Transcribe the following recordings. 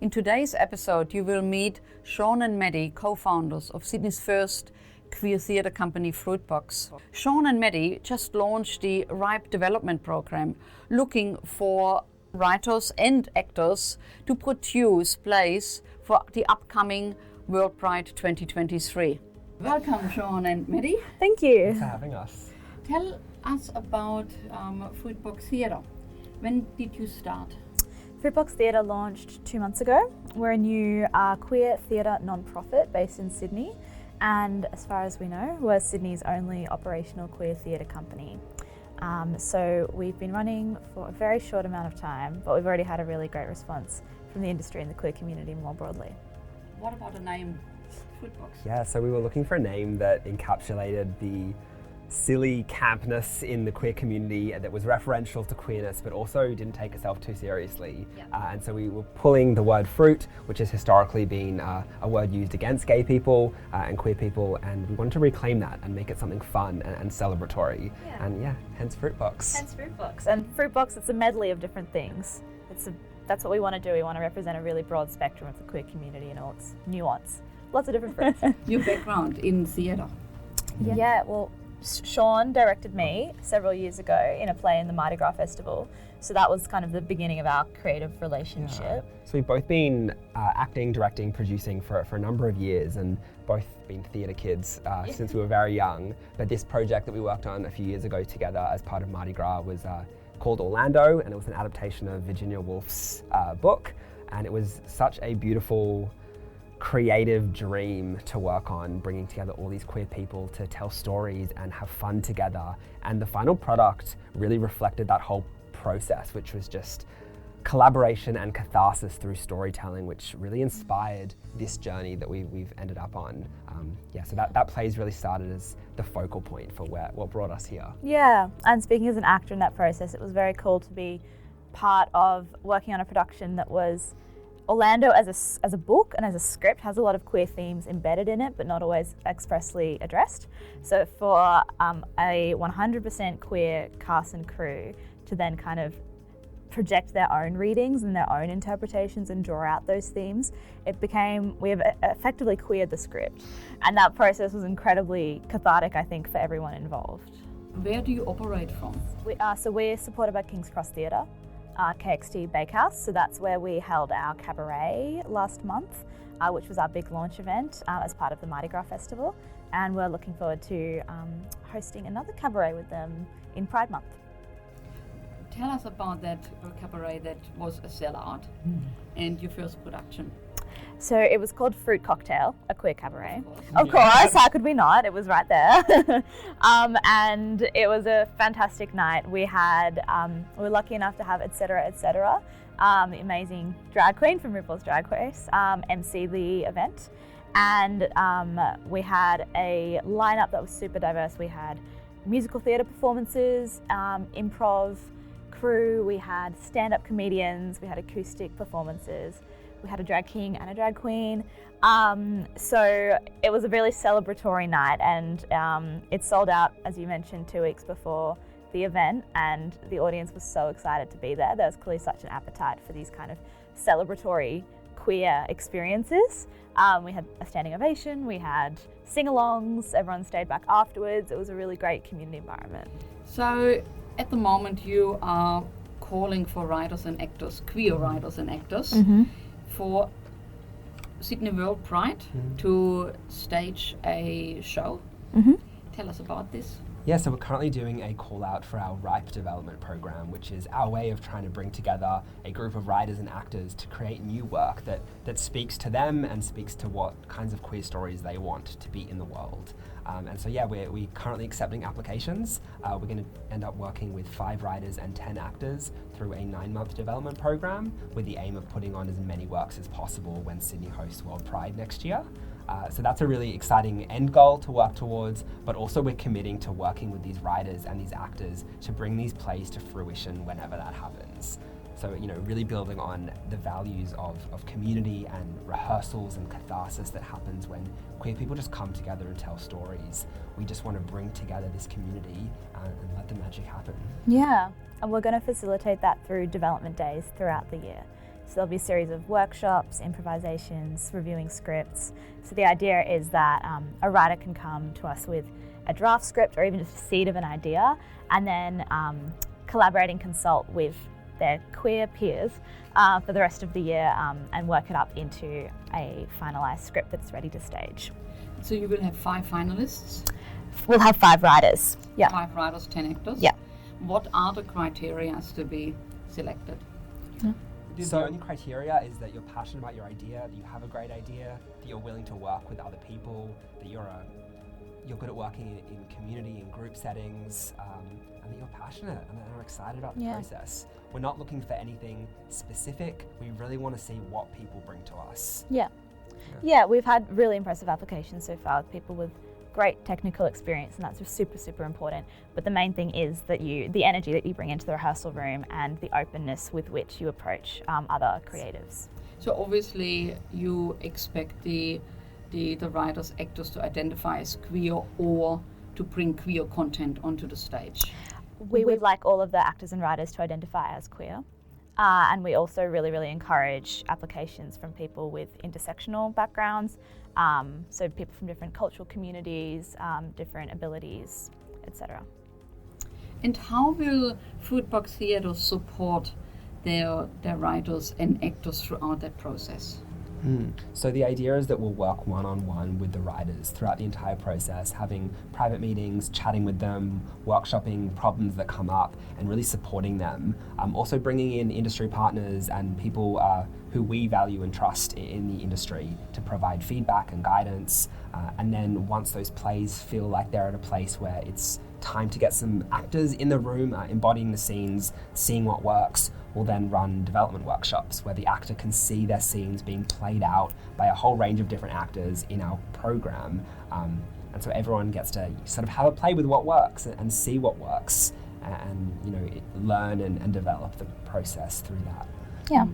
In today's episode, you will meet Sean and Maddie, co-founders of Sydney's first queer theatre company, Fruitbox. Sean and Maddie just launched the RIPE development program, looking for writers and actors to produce plays for the upcoming WorldPride 2023. Welcome, Sean and Maddie. Thank you. Thanks for having us. Tell us about Fruitbox Theatre. When did you start? Fruitbox Theatre launched 2 months ago. We're a new queer theatre non-profit based in Sydney, and as far as we know, we're Sydney's only operational queer theatre company. So we've been running for a very short amount of time, but we've already had a really great response from the industry and the queer community more broadly. What about the name Fruitbox? Yeah, so we were looking for a name that encapsulated the silly campness in the queer community that was referential to queerness, but also didn't take itself too seriously. And so we were pulling the word fruit, which has historically been a word used against gay people and queer people, and we wanted to reclaim that and make it something fun and celebratory. Yeah. And yeah, hence Fruitbox. Hence Fruitbox. And Fruitbox, it's a medley of different things. That's what we want to do. We want to represent a really broad spectrum of the queer community and all its nuance. Lots of different fruits. Your background in theatre? Yeah, well, Sean directed me several years ago in a play in the Mardi Gras Festival. So that was kind of the beginning of our creative relationship. Yeah. So we've both been acting, directing, producing for a number of years, and both been theatre kids since we were very young. But this project that we worked on a few years ago together as part of Mardi Gras was called Orlando, and it was an adaptation of Virginia Woolf's book. And it was such a beautiful, creative dream to work on, bringing together all these queer people to tell stories and have fun together. And the final product really reflected that whole process, which was just collaboration and catharsis through storytelling, which really inspired this journey that we've ended up on. So that play's really started as the focal point for what brought us here. Yeah, and speaking as an actor in that process, it was very cool to be part of working on a production that was Orlando as a book and as a script has a lot of queer themes embedded in it, but not always expressly addressed. So for a 100% queer cast and crew to then kind of project their own readings and their own interpretations and draw out those themes, we have effectively queered the script. And that process was incredibly cathartic, I think, for everyone involved. Where do you operate from? So we're supported by King's Cross Theatre, KXT Bakehouse, so that's where we held our cabaret last month, which was our big launch event as part of the Mardi Gras Festival, and we're looking forward to hosting another cabaret with them in Pride Month. Tell us about that cabaret that was a sellout and your first production. So it was called Fruit Cocktail, a queer cabaret. Of course, how could we not? It was right there. And it was a fantastic night. We were lucky enough to have etc., the amazing drag queen from RuPaul's Drag Race, MC the event. And we had a lineup that was super diverse. We had musical theatre performances, improv crew, we had stand-up comedians, we had acoustic performances. We had a drag king and a drag queen. So it was a really celebratory night, and it sold out, as you mentioned, 2 weeks before the event, and the audience was so excited to be there. There was clearly such an appetite for these kind of celebratory queer experiences. We had a standing ovation, we had sing-alongs, everyone stayed back afterwards. It was a really great community environment. So at the moment you are calling for writers and actors, queer writers and actors, for Sydney WorldPride to stage a show. Tell us about this. Yeah, so we're currently doing a call out for our RIPE development program, which is our way of trying to bring together a group of writers and actors to create new work that speaks to them and speaks to what kinds of queer stories they want to be in the world. And so we're currently accepting applications. We're going to end up working with 5 writers and 10 actors through a 9-month development program with the aim of putting on as many works as possible when Sydney hosts WorldPride next year. So that's a really exciting end goal to work towards, but also we're committing to working with these writers and these actors to bring these plays to fruition whenever that happens. So, really building on the values of community and rehearsals and catharsis that happens when queer people just come together and tell stories. We just want to bring together this community and let the magic happen. Yeah, and we're going to facilitate that through development days throughout the year. So there'll be a series of workshops, improvisations, reviewing scripts. So the idea is that a writer can come to us with a draft script or even just a seed of an idea, and then collaborate and consult with their queer peers for the rest of the year and work it up into a finalised script that's ready to stage. So you will have 5 finalists? We'll have 5 writers. Yeah. 5 writers, 10 actors? Yeah. What are the criteria to be selected? So the only criteria is that you're passionate about your idea, that you have a great idea, that you're willing to work with other people, that you're good at working in community, in group settings, and that you're passionate and are excited about the process. We're not looking for anything specific. We really want to see what people bring to us. Yeah, we've had really impressive applications so far with people with great technical experience, and that's super, super important. But the main thing is that the energy that you bring into the rehearsal room and the openness with which you approach other creatives. So obviously you expect the writers, actors to identify as queer or to bring queer content onto the stage. We would like all of the actors and writers to identify as queer. And we also really, really encourage applications from people with intersectional backgrounds, so people from different cultural communities, different abilities, etc. And how will Fruitbox Theatre support their writers and actors throughout that process? So the idea is that we'll work one-on-one with the writers throughout the entire process, having private meetings, chatting with them, workshopping problems that come up, and really supporting them. Also bringing in industry partners and people who we value and trust in the industry to provide feedback and guidance. And then once those plays feel like they're at a place where it's time to get some actors in the room, embodying the scenes, seeing what works, we'll then run development workshops where the actor can see their scenes being played out by a whole range of different actors in our program. And so everyone gets to sort of have a play with what works and see what works and learn and develop the process through that. Yeah.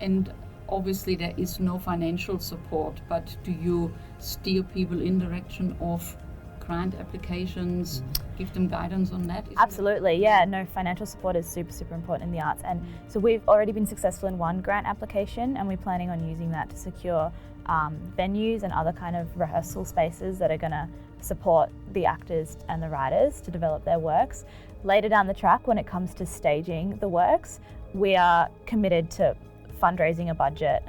And obviously there is no financial support, but do you steer people in direction of grant applications, give them guidance on that? Absolutely, yeah. No, financial support is super, super important in the arts. And so we've already been successful in one grant application, and we're planning on using that to secure venues and other kind of rehearsal spaces that are going to support the actors and the writers to develop their works. Later down the track, when it comes to staging the works, we are committed to fundraising a budget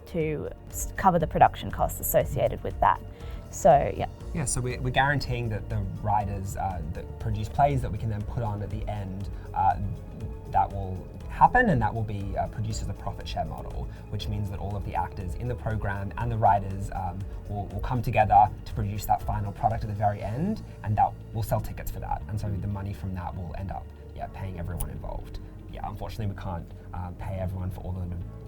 to cover the production costs associated with that. So, yeah. Yeah, so we're guaranteeing that the writers that produce plays that we can then put on at the end, that will happen, and that will be produced as a profit share model, which means that all of the actors in the program and the writers will come together to produce that final product at the very end, and that we'll sell tickets for that. And so the money from that will end up paying everyone involved. Yeah, unfortunately we can't pay everyone for all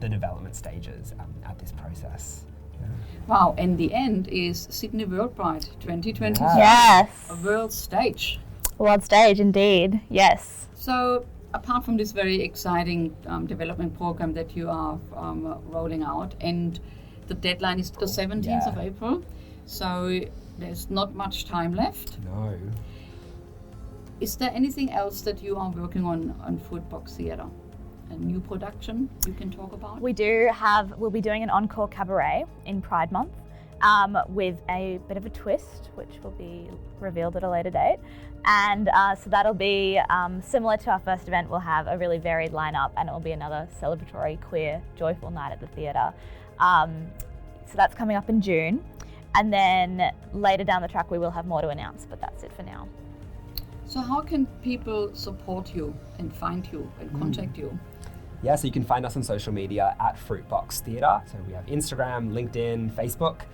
the development stages at this process. Yeah. Wow, and the end is Sydney WorldPride 2023. Yes. A world stage. World stage, indeed. Yes. So, apart from this very exciting development program that you are rolling out, and the deadline is the 17th of April, so there's not much time left. No. Is there anything else that you are working on Fruitbox Theatre? A new production you can talk about? We'll be doing an encore cabaret in Pride Month with a bit of a twist, which will be revealed at a later date. And so that'll be similar to our first event. We'll have a really varied lineup, and it will be another celebratory, queer, joyful night at the theatre. So that's coming up in June. And then later down the track, we will have more to announce, but that's it for now. So how can people support you and find you and contact you? Yeah, so you can find us on social media at Fruitbox Theatre. So we have Instagram, LinkedIn, Facebook.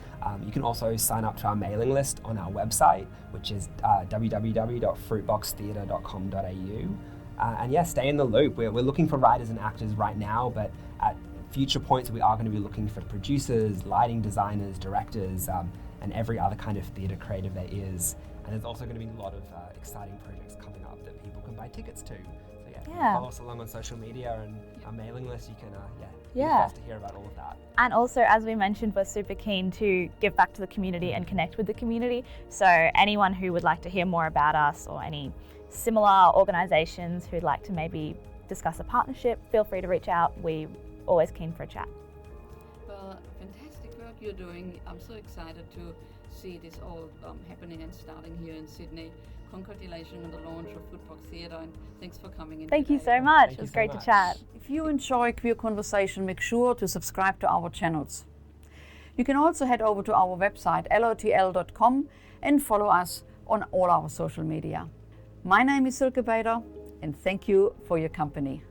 You can also sign up to our mailing list on our website, which is www.fruitboxtheatre.com.au. And stay in the loop. We're looking for writers and actors right now, but at future points we are going to be looking for producers, lighting designers, directors, and every other kind of theatre creative there is. And there's also going to be a lot of exciting projects coming up that people can buy tickets to. So follow us along on social media and our mailing list. You can be the first to hear about all of that. And also, as we mentioned, we're super keen to give back to the community and connect with the community. So anyone who would like to hear more about us, or any similar organisations who'd like to maybe discuss a partnership, feel free to reach out. We always keen for a chat. Well, fantastic work you're doing. I'm so excited to see this all happening and starting here in Sydney. Congratulations on the launch of Foodbox Theatre, and thanks for coming in. Thank you today. so much. Thank It was you so great to much. chat. If you enjoy Queer Conversation, make sure to subscribe to our channels. You can also head over to our website LOTL.com and follow us on all our social media. My name is Silke Bader, and thank you for your company.